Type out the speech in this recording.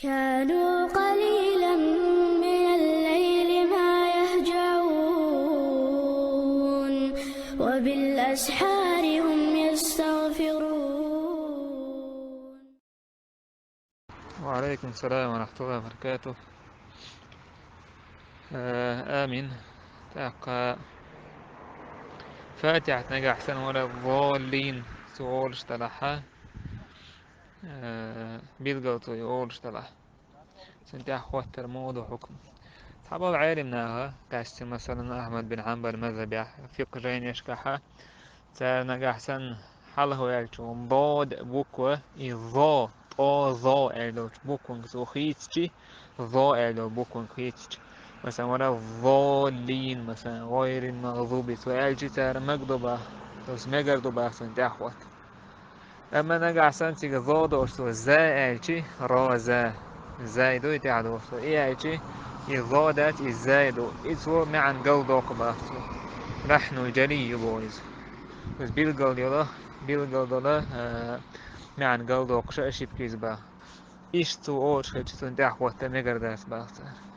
كانوا قليلا من الليل ما يهجعون وبالأسحار هم يستغفرون. وعليكم السلام ورحمة الله وبركاته. آمين تاقا فاتحة نجح سن ولا الضالين سؤال اشتلحها بيلقطوا يقول اشتلح سنتي أخوات ترمود وحكم صحابة العالم ناها كاستي مثلا أحمد بن حنبل مذهب فقه جين يشكحها سار نجح سن حاله يالشون ضاد بوكوة إضاء ضا إلو بوكوة سوخيتشي ضا إلو بوكوة خيتشي مثلا ولا الضالين مثلا غير المغضوب سؤال سار مقضبة بس مقردبة سنتي أخوات أما نجح سن تيجي ضا دورسو زا إلشي را زا زايدو يتعدورسو إيه إلشي إضادات الزايدو إسو معن قلدوك باسو نحن الجلي يبويز بس بيلقل معن قلدوك شاشي بكيز با إيش تو أوش هتشتون دعوة تمقر داس باختار